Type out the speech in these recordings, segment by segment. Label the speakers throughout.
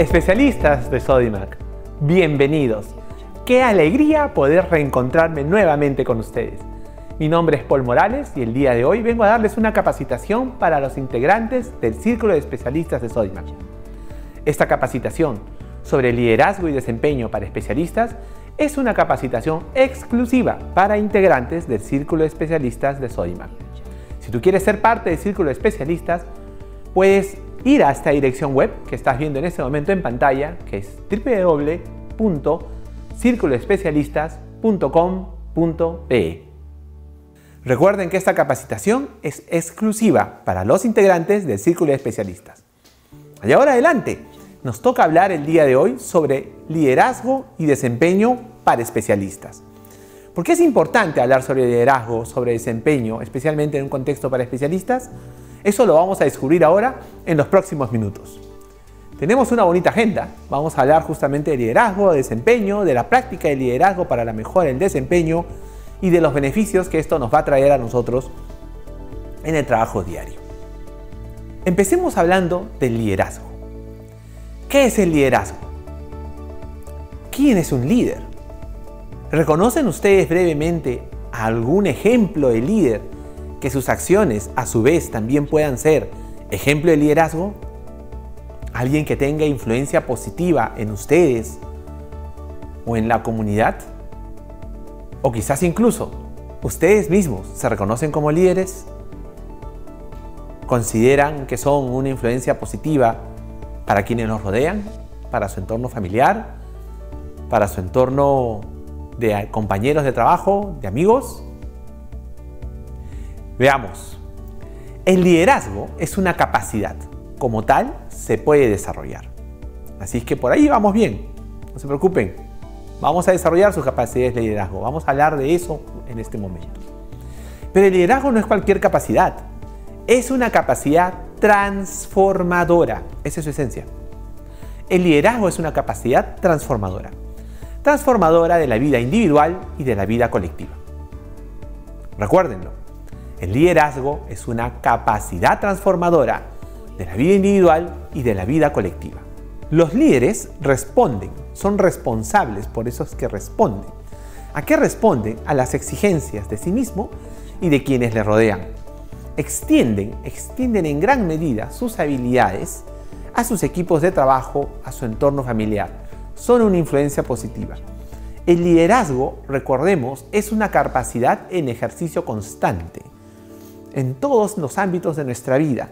Speaker 1: Especialistas de Sodimac, bienvenidos. Qué alegría poder reencontrarme nuevamente con ustedes. Mi nombre es Paul Morales y el día de hoy vengo a darles una capacitación para los integrantes del Círculo de Especialistas de Sodimac. Esta capacitación sobre liderazgo y desempeño para especialistas es una capacitación exclusiva para integrantes del Círculo de Especialistas de Sodimac. Si tú quieres ser parte del Círculo de Especialistas, puedes ir a esta dirección web que estás viendo en este momento en pantalla, que es www.circuloespecialistas.com.pe. Recuerden que esta capacitación es exclusiva para los integrantes del Círculo de Especialistas. Y ahora adelante, nos toca hablar el día de hoy sobre liderazgo y desempeño para especialistas. ¿Por qué es importante hablar sobre liderazgo, sobre desempeño, especialmente en un contexto para especialistas? Eso lo vamos a descubrir ahora en los próximos minutos. Tenemos una bonita agenda. Vamos a hablar justamente de liderazgo, de desempeño, de la práctica de liderazgo para la mejora del desempeño y de los beneficios que esto nos va a traer a nosotros en el trabajo diario. Empecemos hablando del liderazgo. ¿Qué es el liderazgo? ¿Quién es un líder? ¿Reconocen ustedes brevemente algún ejemplo de líder que sus acciones a su vez también puedan ser ejemplo de liderazgo? ¿Alguien que tenga influencia positiva en ustedes o en la comunidad? O quizás incluso ustedes mismos se reconocen como líderes. ¿Consideran que son una influencia positiva para quienes los rodean, para su entorno familiar, para su entorno de compañeros de trabajo, de amigos? Veamos. El liderazgo es una capacidad. Como tal, se puede desarrollar. Así es que por ahí vamos bien. No se preocupen. Vamos a desarrollar sus capacidades de liderazgo. Vamos a hablar de eso en este momento. Pero el liderazgo no es cualquier capacidad. Es una capacidad transformadora. Esa es su esencia. El liderazgo es una capacidad transformadora. Transformadora de la vida individual y de la vida colectiva. Recuérdenlo. El liderazgo es una capacidad transformadora de la vida individual y de la vida colectiva. Los líderes responden, son responsables, por eso es que responden. ¿A qué responden? A las exigencias de sí mismo y de quienes le rodean. Extienden en gran medida sus habilidades a sus equipos de trabajo, a su entorno familiar. Son una influencia positiva. El liderazgo, recordemos, es una capacidad en ejercicio constante en todos los ámbitos de nuestra vida,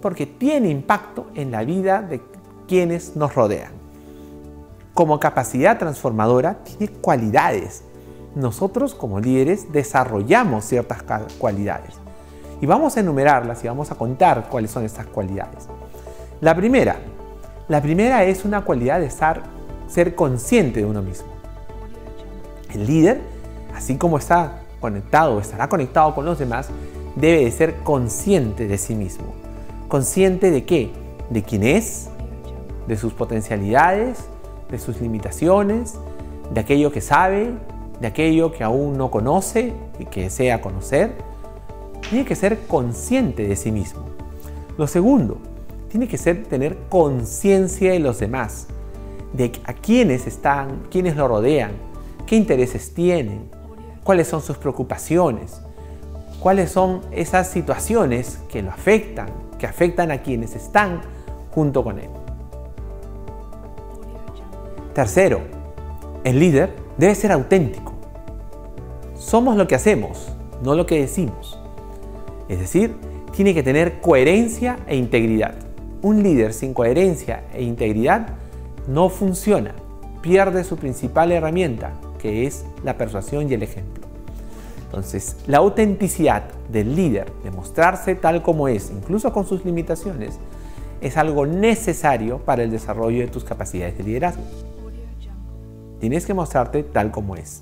Speaker 1: porque tiene impacto en la vida de quienes nos rodean. Como capacidad transformadora, tiene cualidades. Nosotros, como líderes, desarrollamos ciertas cualidades. Y vamos a enumerarlas y vamos a contar cuáles son estas cualidades. La primera es una cualidad de ser consciente de uno mismo. El líder, así como está conectado o estará conectado con los demás, debe de ser consciente de sí mismo. ¿Consciente de qué? De quién es, de sus potencialidades, de sus limitaciones, de aquello que sabe, de aquello que aún no conoce y que desea conocer. Tiene que ser consciente de sí mismo. Lo segundo, tiene que ser tener conciencia de los demás, de a quiénes están, quiénes lo rodean, qué intereses tienen, cuáles son sus preocupaciones, cuáles son esas situaciones que lo afectan, que afectan a quienes están junto con él. Tercero, el líder debe ser auténtico. Somos lo que hacemos, no lo que decimos. Es decir, tiene que tener coherencia e integridad. Un líder sin coherencia e integridad no funciona. Pierde su principal herramienta, que es la persuasión y el ejemplo. Entonces, la autenticidad del líder, de mostrarse tal como es, incluso con sus limitaciones, es algo necesario para el desarrollo de tus capacidades de liderazgo. Tienes que mostrarte tal como es.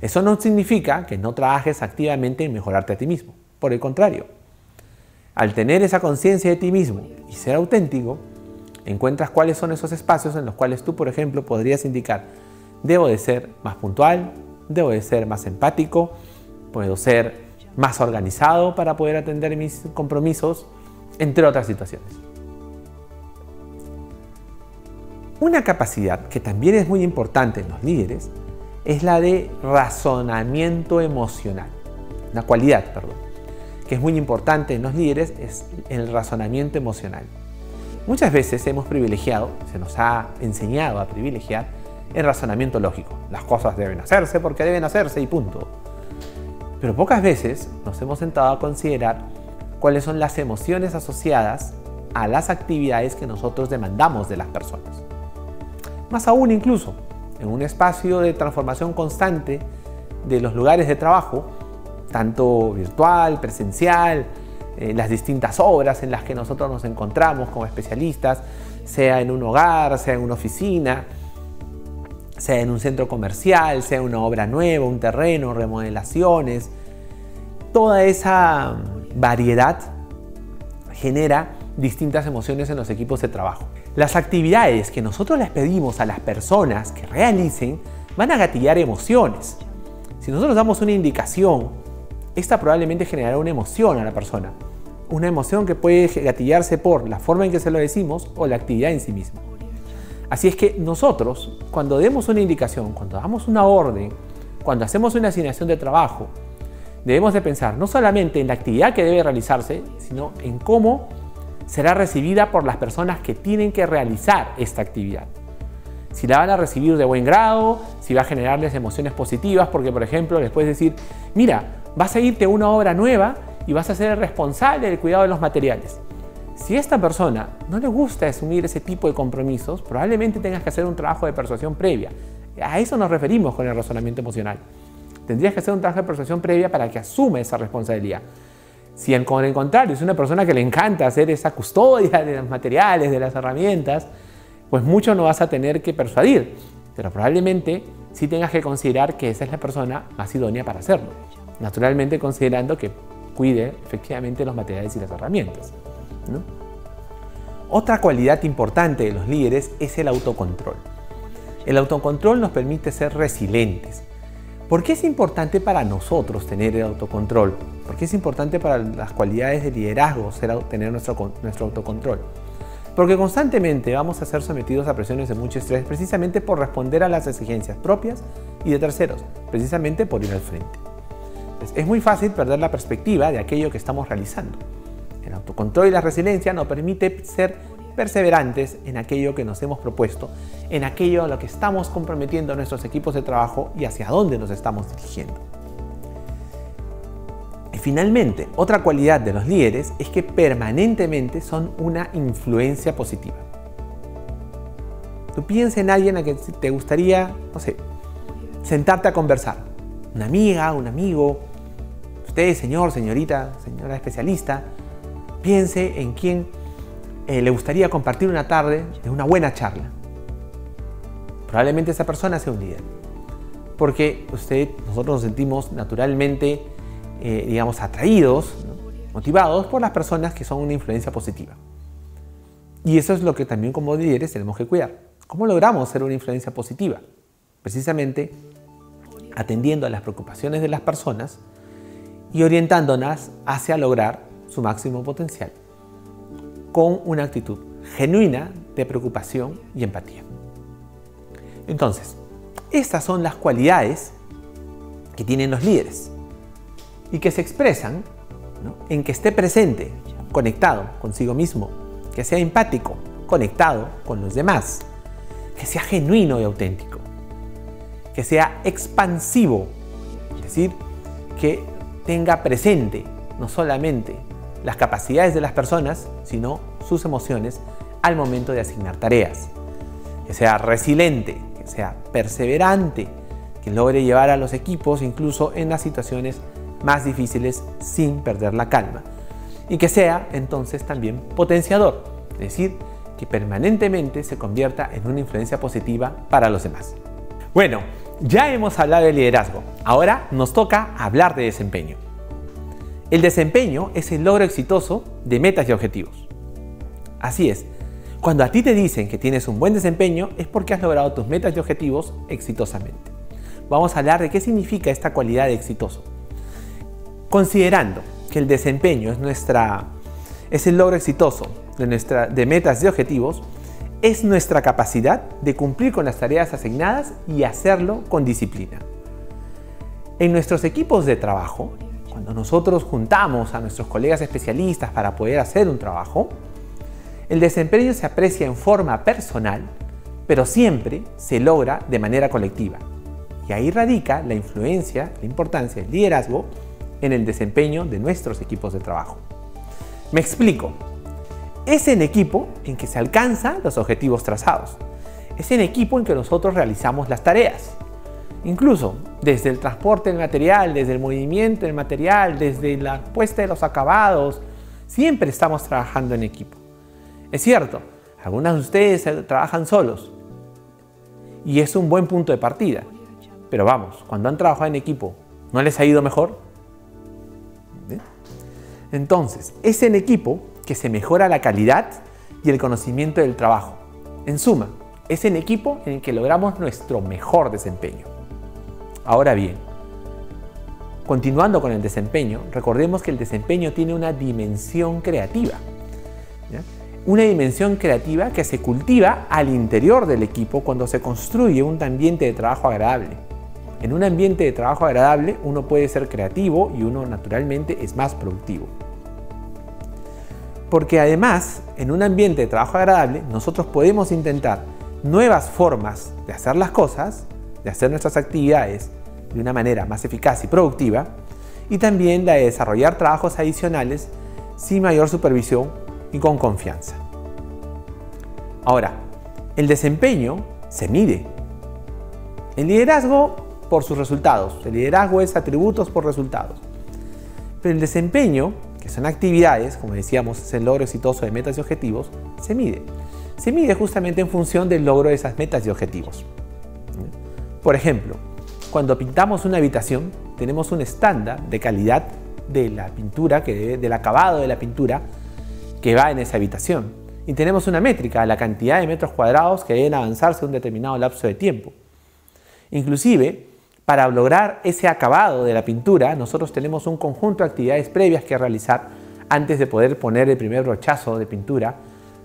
Speaker 1: Eso no significa que no trabajes activamente en mejorarte a ti mismo. Por el contrario, al tener esa conciencia de ti mismo y ser auténtico, encuentras cuáles son esos espacios en los cuales tú, por ejemplo, podrías indicar: debo de ser más puntual, debo de ser más empático, puedo ser más organizado para poder atender mis compromisos, entre otras situaciones. Una capacidad que también es muy importante en los líderes es la de razonamiento emocional. Una cualidad, perdón, que es muy importante en los líderes es el razonamiento emocional. Muchas veces hemos privilegiado, se nos ha enseñado a privilegiar el razonamiento lógico. Las cosas deben hacerse porque deben hacerse y punto. Pero pocas veces nos hemos sentado a considerar cuáles son las emociones asociadas a las actividades que nosotros demandamos de las personas. Más aún incluso, en un espacio de transformación constante de los lugares de trabajo, tanto virtual, presencial, las distintas obras en las que nosotros nos encontramos como especialistas, sea en un hogar, sea en una oficina, sea en un centro comercial, sea una obra nueva, un terreno, remodelaciones. Toda esa variedad genera distintas emociones en los equipos de trabajo. Las actividades que nosotros les pedimos a las personas que realicen van a gatillar emociones. Si nosotros damos una indicación, esta probablemente generará una emoción a la persona. Una emoción que puede gatillarse por la forma en que se lo decimos o la actividad en sí misma. Así es que nosotros, cuando demos una indicación, cuando damos una orden, cuando hacemos una asignación de trabajo, debemos de pensar no solamente en la actividad que debe realizarse, sino en cómo será recibida por las personas que tienen que realizar esta actividad. Si la van a recibir de buen grado, si va a generarles emociones positivas, porque por ejemplo les puedes decir, mira, vas a irte a una obra nueva y vas a ser el responsable del cuidado de los materiales. Si a esta persona no le gusta asumir ese tipo de compromisos, probablemente tengas que hacer un trabajo de persuasión previa. A eso nos referimos con el razonamiento emocional. Tendrías que hacer un trabajo de persuasión previa para que asuma esa responsabilidad. Si por el contrario es una persona que le encanta hacer esa custodia de los materiales, de las herramientas, pues mucho no vas a tener que persuadir, pero probablemente sí tengas que considerar que esa es la persona más idónea para hacerlo. Naturalmente considerando que cuide efectivamente los materiales y las herramientas, ¿no? Otra cualidad importante de los líderes es el autocontrol. El autocontrol nos permite ser resilientes. ¿Por qué es importante para nosotros tener el autocontrol? ¿Por qué es importante para las cualidades de liderazgo tener nuestro autocontrol? Porque constantemente vamos a ser sometidos a presiones de mucho estrés precisamente por responder a las exigencias propias y de terceros, precisamente por ir al frente. Es muy fácil perder la perspectiva de aquello que estamos realizando. El autocontrol y la resiliencia nos permite ser perseverantes en aquello que nos hemos propuesto, en aquello a lo que estamos comprometiendo a nuestros equipos de trabajo y hacia dónde nos estamos dirigiendo. Y finalmente, otra cualidad de los líderes es que permanentemente son una influencia positiva. Tú piensa en alguien a quien te gustaría, no sé, sentarte a conversar. Una amiga, un amigo, usted, señor, señorita, señora especialista, piense en quién le gustaría compartir una tarde de una buena charla. Probablemente esa persona sea un líder, porque nosotros nos sentimos naturalmente, atraídos, ¿no?, motivados por las personas que son una influencia positiva. Y eso es lo que también como líderes tenemos que cuidar. ¿Cómo logramos ser una influencia positiva? Precisamente atendiendo a las preocupaciones de las personas y orientándolas hacia lograr su máximo potencial, con una actitud genuina de preocupación y empatía. Entonces, estas son las cualidades que tienen los líderes y que se expresan, ¿no?, en que esté presente, conectado consigo mismo, que sea empático, conectado con los demás, que sea genuino y auténtico, que sea expansivo, es decir, que tenga presente no solamente las capacidades de las personas, sino sus emociones al momento de asignar tareas, que sea resiliente, que sea perseverante, que logre llevar a los equipos incluso en las situaciones más difíciles sin perder la calma, y que sea entonces también potenciador, es decir, que permanentemente se convierta en una influencia positiva para los demás. Bueno, ya hemos hablado de liderazgo, ahora nos toca hablar de desempeño. El desempeño es el logro exitoso de metas y objetivos. Así es, cuando a ti te dicen que tienes un buen desempeño es porque has logrado tus metas y objetivos exitosamente. Vamos a hablar de qué significa esta cualidad de exitoso. Considerando que el desempeño es el logro exitoso de metas y objetivos, es nuestra capacidad de cumplir con las tareas asignadas y hacerlo con disciplina. En nuestros equipos de trabajo, cuando nosotros juntamos a nuestros colegas especialistas para poder hacer un trabajo, el desempeño se aprecia en forma personal, pero siempre se logra de manera colectiva. Y ahí radica la influencia, la importancia del liderazgo en el desempeño de nuestros equipos de trabajo. Me explico. Es en equipo en que se alcanzan los objetivos trazados. Es en equipo en que nosotros realizamos las tareas. Incluso desde el transporte del material, desde el movimiento del material, desde la puesta de los acabados, siempre estamos trabajando en equipo. Es cierto, algunos de ustedes trabajan solos y es un buen punto de partida. Pero vamos, cuando han trabajado en equipo, ¿no les ha ido mejor? ¿Bien? Entonces, es en equipo que se mejora la calidad y el conocimiento del trabajo. En suma, es en equipo en el que logramos nuestro mejor desempeño. Ahora bien, continuando con el desempeño, recordemos que el desempeño tiene una dimensión creativa. ¿Ya? Una dimensión creativa que se cultiva al interior del equipo cuando se construye un ambiente de trabajo agradable. En un ambiente de trabajo agradable uno puede ser creativo y uno naturalmente es más productivo. Porque además, en un ambiente de trabajo agradable, nosotros podemos intentar nuevas formas de hacer las cosas, de hacer nuestras actividades de una manera más eficaz y productiva, y también la de desarrollar trabajos adicionales sin mayor supervisión y con confianza. Ahora, el desempeño se mide. El liderazgo por sus resultados. El liderazgo es atributos por resultados. Pero el desempeño, que son actividades, como decíamos, es el logro exitoso de metas y objetivos, se mide. Se mide justamente en función del logro de esas metas y objetivos. Por ejemplo, cuando pintamos una habitación, tenemos un estándar de calidad de la pintura, del acabado de la pintura que va en esa habitación. Y tenemos una métrica, la cantidad de metros cuadrados que deben avanzarse en un determinado lapso de tiempo. Inclusive, para lograr ese acabado de la pintura, nosotros tenemos un conjunto de actividades previas que realizar antes de poder poner el primer brochazo de pintura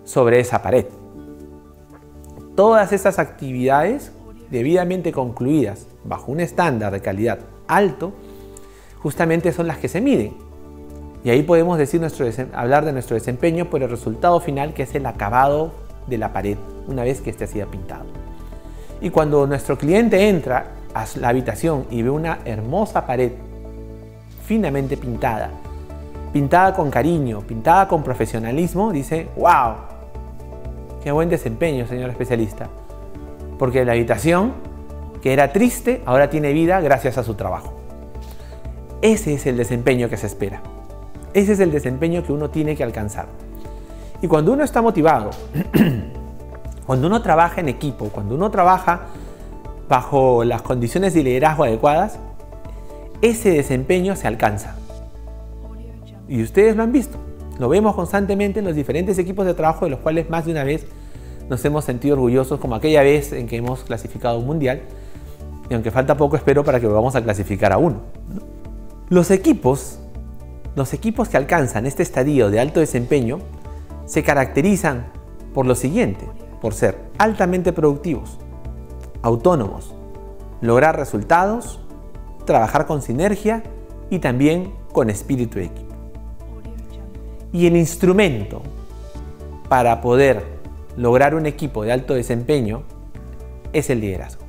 Speaker 1: sobre esa pared. Todas esas actividades debidamente concluidas bajo un estándar de calidad alto, justamente son las que se miden. Y ahí podemos hablar de nuestro desempeño por el resultado final, que es el acabado de la pared una vez que éste ha sido pintado. Y cuando nuestro cliente entra a la habitación y ve una hermosa pared finamente pintada, pintada con cariño, pintada con profesionalismo, dice: ¡wow! ¡Qué buen desempeño, señor especialista! Porque la habitación, que era triste, ahora tiene vida gracias a su trabajo. Ese es el desempeño que se espera. Ese es el desempeño que uno tiene que alcanzar. Y cuando uno está motivado, cuando uno trabaja en equipo, cuando uno trabaja bajo las condiciones de liderazgo adecuadas, ese desempeño se alcanza. Y ustedes lo han visto. Lo vemos constantemente en los diferentes equipos de trabajo de los cuales más de una vez nos hemos sentido orgullosos, como aquella vez en que hemos clasificado un mundial. Y aunque falta poco, espero para que volvamos a clasificar a uno. Los equipos que alcanzan este estadio de alto desempeño se caracterizan por lo siguiente: por ser altamente productivos, autónomos, lograr resultados, trabajar con sinergia y también con espíritu de equipo. Y el instrumento para poder lograr un equipo de alto desempeño es el liderazgo,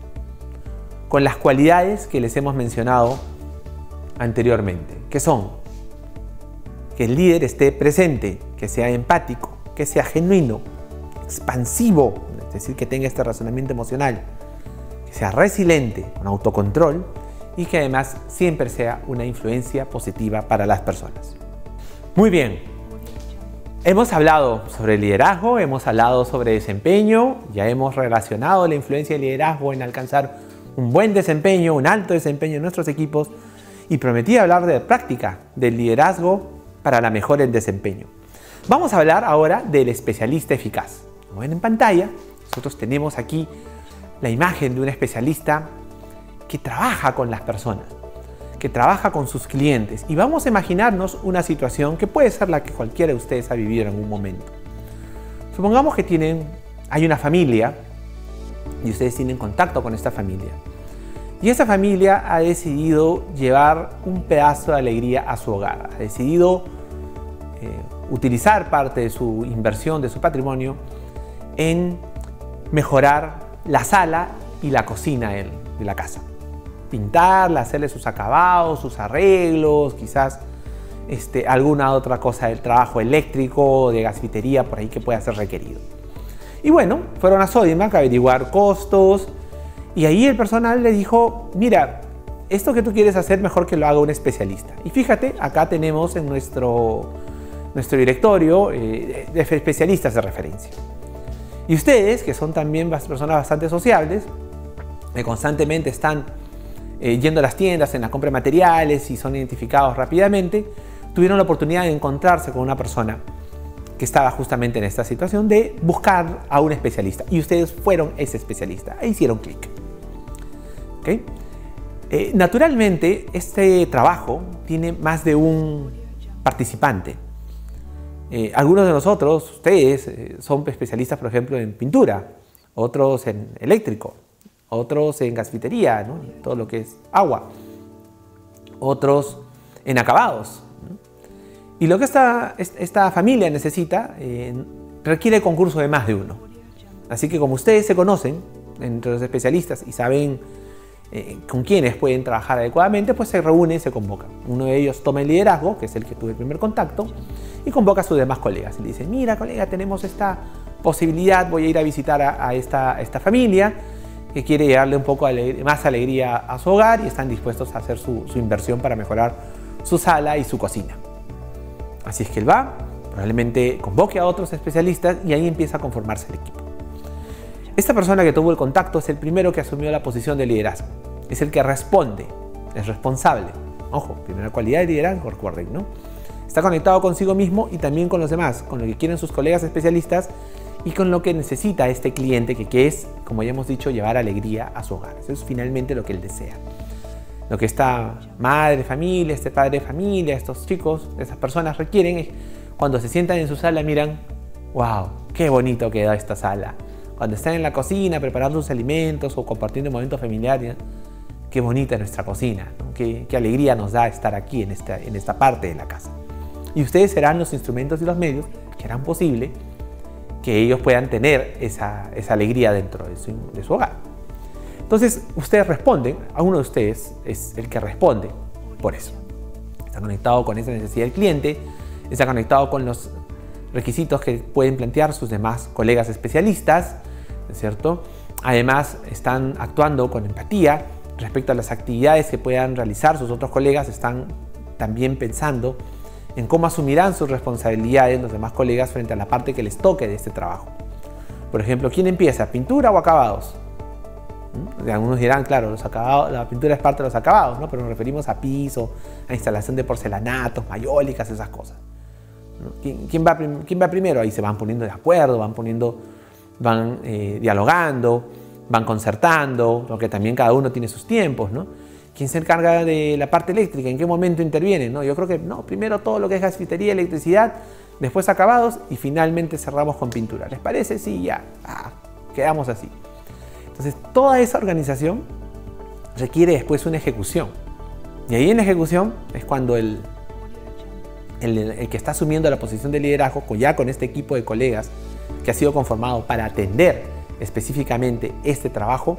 Speaker 1: con las cualidades que les hemos mencionado anteriormente, que son que el líder esté presente, que sea empático, que sea genuino, expansivo, es decir, que tenga este razonamiento emocional, que sea resiliente, con autocontrol y que además siempre sea una influencia positiva para las personas. Muy bien, hemos hablado sobre liderazgo, hemos hablado sobre desempeño, ya hemos relacionado la influencia del liderazgo en alcanzar un buen desempeño, un alto desempeño en nuestros equipos, y prometí hablar de práctica del liderazgo para la mejora del desempeño. Vamos a hablar ahora del especialista eficaz. Como ven en pantalla, nosotros tenemos aquí la imagen de un especialista que trabaja con las personas, que trabaja con sus clientes, y vamos a imaginarnos una situación que puede ser la que cualquiera de ustedes ha vivido en algún momento. Supongamos que tienen hay una familia y ustedes tienen contacto con esta familia. Y esa familia ha decidido llevar un pedazo de alegría a su hogar. Ha decidido utilizar parte de su inversión, de su patrimonio, en mejorar la sala y la cocina de la casa. Pintarla, hacerle sus acabados, sus arreglos, quizás alguna otra cosa del trabajo eléctrico, de gasfitería, por ahí que pueda ser requerido. Y bueno, fueron a Sodimac a averiguar costos y ahí el personal le dijo, mira, esto que tú quieres hacer mejor que lo haga un especialista. Y fíjate, acá tenemos en nuestro directorio de especialistas de referencia. Y ustedes, que son también personas bastante sociables, que constantemente están yendo a las tiendas en la compra de materiales y son identificados rápidamente, tuvieron la oportunidad de encontrarse con una persona que estaba justamente en esta situación de buscar a un especialista. Y ustedes fueron ese especialista e hicieron clic. ¿Okay? Naturalmente, este trabajo tiene más de un participante. Algunos de nosotros, ustedes, son especialistas, por ejemplo, en pintura, otros en eléctrico, otros en gasfitería, ¿no? Todo lo que es agua, otros en acabados, ¿no? Y lo que esta familia necesita requiere concurso de más de uno. Así que como ustedes se conocen entre los especialistas y saben con quiénes pueden trabajar adecuadamente, pues se reúnen y se convocan. Uno de ellos toma el liderazgo, que es el que tuve el primer contacto, y convoca a sus demás colegas. Y le dice, mira colega, tenemos esta posibilidad, voy a ir a visitar a esta familia que quiere darle un poco más alegría a su hogar y están dispuestos a hacer su inversión para mejorar su sala y su cocina. Así es que él va, probablemente convoque a otros especialistas y ahí empieza a conformarse el equipo. Esta persona que tuvo el contacto es el primero que asumió la posición de liderazgo. Es el que responde, es responsable. Ojo, primera cualidad de liderazgo, recuerden, ¿no? Está conectado consigo mismo y también con los demás, con lo que quieren sus colegas especialistas y con lo que necesita este cliente que es, como ya hemos dicho, llevar alegría a su hogar. Eso es finalmente lo que él desea. Lo que esta madre de familia, este padre de familia, estos chicos, esas personas requieren es cuando se sientan en su sala miran, wow, qué bonito queda esta sala. Cuando están en la cocina preparando sus alimentos o compartiendo momentos familiares, qué bonita es nuestra cocina, ¿no? Qué alegría nos da estar aquí en esta parte de la casa. Y ustedes serán los instrumentos y los medios que harán posible que ellos puedan tener esa alegría dentro de su hogar. Entonces, ustedes responden, a uno de ustedes es el que responde por eso. Está conectado con esa necesidad del cliente, está conectado con los requisitos que pueden plantear sus demás colegas especialistas, ¿no es cierto? Además, están actuando con empatía respecto a las actividades que puedan realizar sus otros colegas, están también pensando en cómo asumirán sus responsabilidades los demás colegas frente a la parte que les toque de este trabajo. Por ejemplo, ¿quién empieza? ¿Pintura o acabados? Algunos dirán, claro, la pintura es parte de los acabados, ¿no? Pero nos referimos a piso, a instalación de porcelanatos, mayólicas, esas cosas. ¿Quién va primero? Ahí se van poniendo de acuerdo, van dialogando, van concertando, porque también cada uno tiene sus tiempos, ¿no? ¿Quién se encarga de la parte eléctrica? ¿En qué momento interviene? ¿No? Yo creo que no, primero todo lo que es gasfitería, electricidad, después acabados y finalmente cerramos con pintura. ¿Les parece? Sí, ya. Quedamos así. Entonces, toda esa organización requiere después una ejecución. Y ahí en la ejecución es cuando el que está asumiendo la posición de liderazgo, ya con este equipo de colegas que ha sido conformado para atender específicamente este trabajo,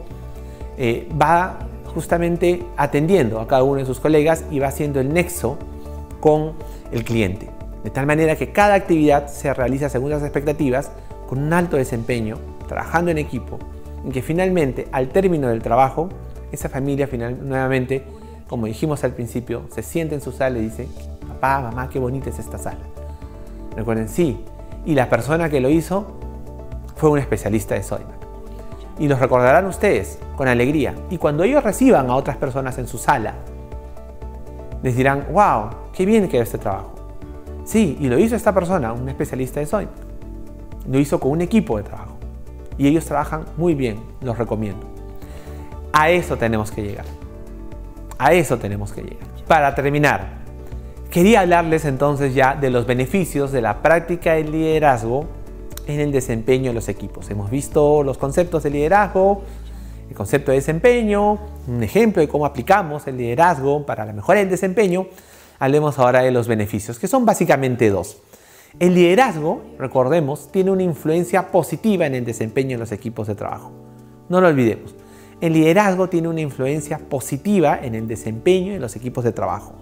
Speaker 1: va justamente atendiendo a cada uno de sus colegas y va haciendo el nexo con el cliente. De tal manera que cada actividad se realiza según las expectativas, con un alto desempeño, trabajando en equipo, en que finalmente, al término del trabajo, esa familia nuevamente, como dijimos al principio, se siente en su sala y dice, papá, mamá, qué bonita es esta sala. Recuerden, sí, y la persona que lo hizo fue un especialista de Sodimac. Y los recordarán ustedes con alegría. Y cuando ellos reciban a otras personas en su sala, les dirán, wow, qué bien quedó este trabajo. Sí, y lo hizo esta persona, un especialista de Sodimac. Lo hizo con un equipo de trabajo. Y ellos trabajan muy bien, los recomiendo. A eso tenemos que llegar. A eso tenemos que llegar. Para terminar, quería hablarles entonces ya de los beneficios de la práctica del liderazgo en el desempeño de los equipos. Hemos visto los conceptos de liderazgo, el concepto de desempeño, un ejemplo de cómo aplicamos el liderazgo para la mejora del desempeño. Hablemos ahora de los beneficios, que son básicamente dos. El liderazgo, recordemos, tiene una influencia positiva en el desempeño de los equipos de trabajo. No lo olvidemos. El liderazgo tiene una influencia positiva en el desempeño de los equipos de trabajo.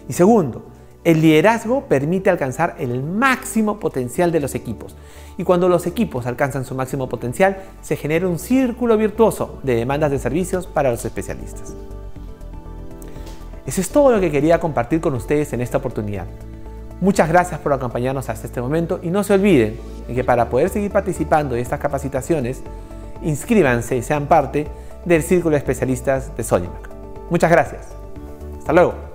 Speaker 1: Y segundo, el liderazgo permite alcanzar el máximo potencial de los equipos. Y cuando los equipos alcanzan su máximo potencial, se genera un círculo virtuoso de demandas de servicios para los especialistas. Eso es todo lo que quería compartir con ustedes en esta oportunidad. Muchas gracias por acompañarnos hasta este momento y no se olviden de que para poder seguir participando de estas capacitaciones, inscríbanse y sean parte del Círculo de Especialistas de Sodimac. Muchas gracias. Hasta luego.